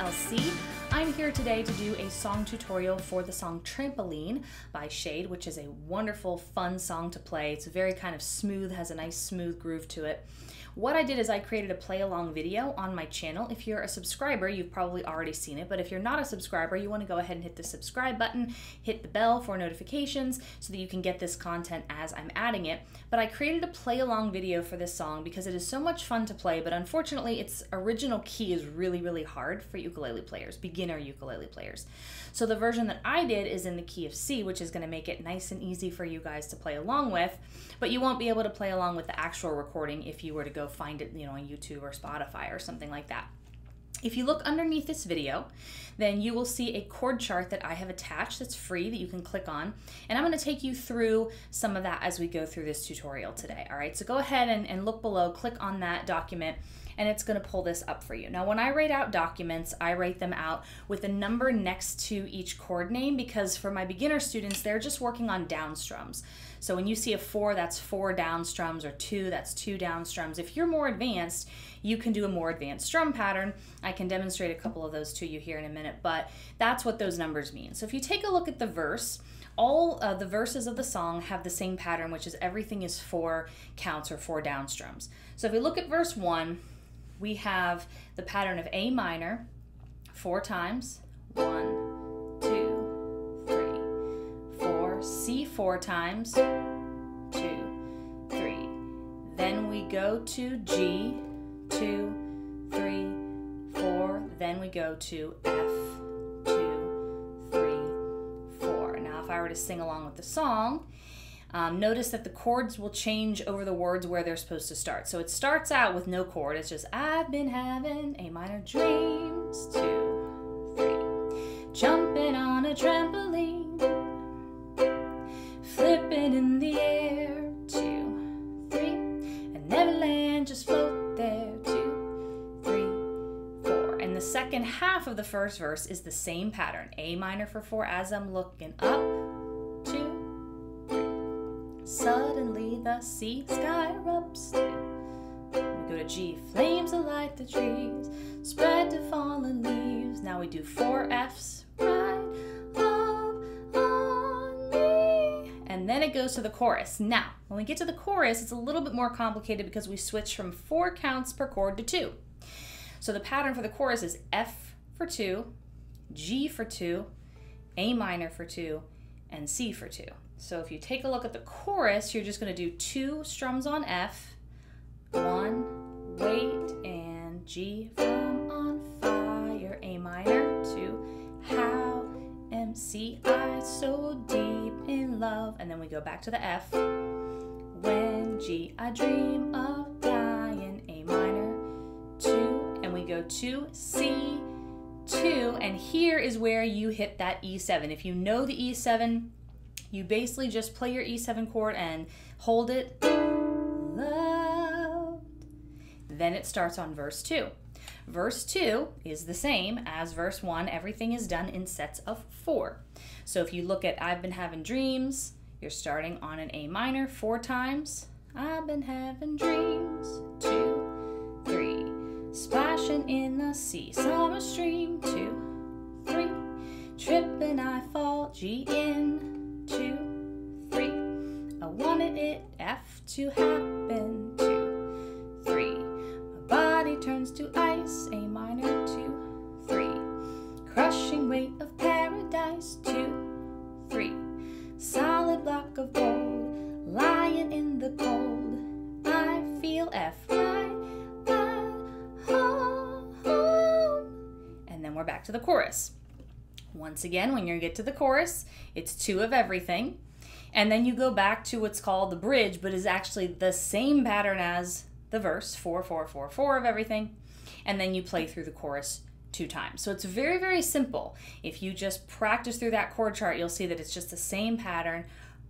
LC. I'm here today to do a song tutorial for the song Trampoline by Shaed, which is a wonderful, fun song to play. It's very kind of smooth, has a nice smooth groove to it. What I did is I created a play-along video on my channel. If you're a subscriber, you've probably already seen it, but if you're not a subscriber, you want to go ahead and hit the subscribe button, hit the bell for notifications so that you can get this content as I'm adding it. But I created a play-along video for this song because it is so much fun to play, but unfortunately its original key is really, really hard for ukulele players, beginner ukulele players. So the version that I did is in the key of C, which is going to make it nice and easy for you guys to play along with, but you won't be able to play along with the actual recording if you were to go find it, on YouTube or Spotify or something like that. If you look underneath this video, then you will see a chord chart that I have attached that's free that you can click on. And I'm going to take you through some of that as we go through this tutorial today. All right, so go ahead and look below, click on that document, and it's going to pull this up for you. Now, when I write out documents, I write them out with a number next to each chord name because for my beginner students, they're just working on down strums. So when you see a 4, that's 4 down strums, or 2, that's 2 down strums. If you're more advanced, you can do a more advanced strum pattern. I can demonstrate a couple of those to you here in a minute, but that's what those numbers mean. So if you take a look at the verse, all the verses of the song have the same pattern, which is everything is 4 counts or 4 down strums. So if we look at verse 1, we have the pattern of A minor 4 times, 1, 2, 3, 4, C 4 times, 2, 3. Then we go to G, 2, 3, 4. Then we go to F, 2, 3, 4. Now if I were to sing along with the song, notice that the chords will change over the words where they're supposed to start. So it starts out with no chord. It's just, I've been having A minor dreams, 2, 3. Jumping on a trampoline, flipping in the air, 2, 3. And Neverland, just float there, 2, 3, 4. And the second half of the first verse is the same pattern. A minor for 4 as I'm looking up, 2. Suddenly the sea sky erupts. We go to G, flames alight the trees, spread to fallen leaves. Now we do 4 Fs, right up on me. And then it goes to the chorus. Now, when we get to the chorus, it's a little bit more complicated because we switch from 4 counts per chord to 2. So the pattern for the chorus is F for 2, G for 2, A minor for 2, and C for 2. So if you take a look at the chorus, you're just going to do 2 strums on F, 1, wait, and G from on fire, A minor, 2, how am C, I so deep in love, and then we go back to the F, when G, I dream of dying, A minor, 2, and we go to C, 2, and here is where you hit that E7. If you know the E7, you basically just play your E7 chord and hold it, loved. Then it starts on verse 2. Verse 2 is the same as verse 1. Everything is done in sets of 4. So if you look at I've been having dreams, you're starting on an A minor 4 times. I've been having dreams, 2, 3. Splashing in the sea, summer stream, 2, 3. Tripping I fall, G in, 2, 3. I wanted it, F to happen, 2, 3. My body turns to ice, A minor, 2, 3. Crushing weight of paradise, 2, 3. Solid block of gold, lying in the cold. I feel F right home. And then we're back to the chorus. Once again, when you get to the chorus, it's 2 of everything. And then you go back to what's called the bridge, but is actually the same pattern as the verse, 4, 4, 4, 4 of everything. And then you play through the chorus 2 times. So it's very, very simple. If you just practice through that chord chart, you'll see that it's just the same pattern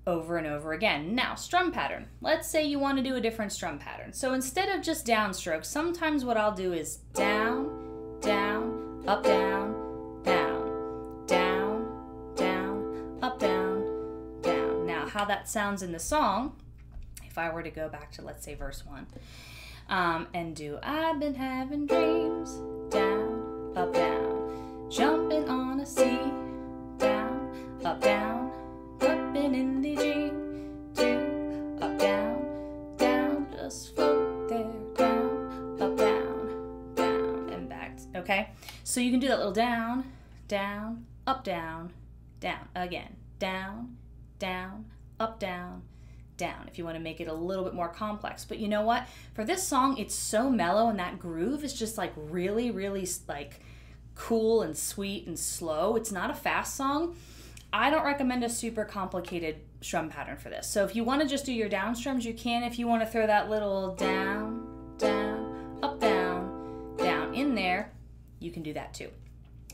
over and over again. Now, strum pattern. Let's say you want to do a different strum pattern. So instead of just downstroke, sometimes what I'll do is down, down, up, down, up, down, down. Now, how that sounds in the song, if I were to go back to, let's say, verse 1, and do I've been having dreams, down, up, down. jumping on a C, down, up, and in the G, 2, up, down, just float there, down, up, down, and back, okay? So you can do that little down, up, down, again, down, up, down, if you want to make it a little bit more complex. But you know what? For this song, it's so mellow and that groove is just like really, really like cool and sweet and slow. It's not a fast song. I don't recommend a super complicated strum pattern for this. So if you want to just do your down strums, you can. If you want to throw that little down, up, down in there, you can do that too.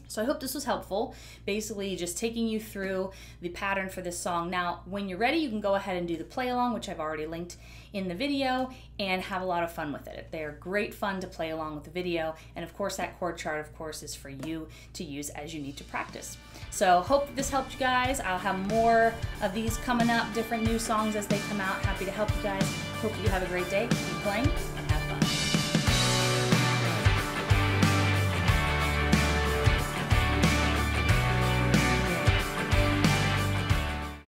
So I hope this was helpful, basically just taking you through the pattern for this song. Now, when you're ready, you can go ahead and do the play along, which I've already linked in the video, and have a lot of fun with it. They're great fun to play along with the video, and of course that chord chart, of course, is for you to use as you need to practice. So hope that this helped you guys. I'll have more of these coming up, different new songs as they come out. Happy to help you guys. Hope you have a great day. Keep playing.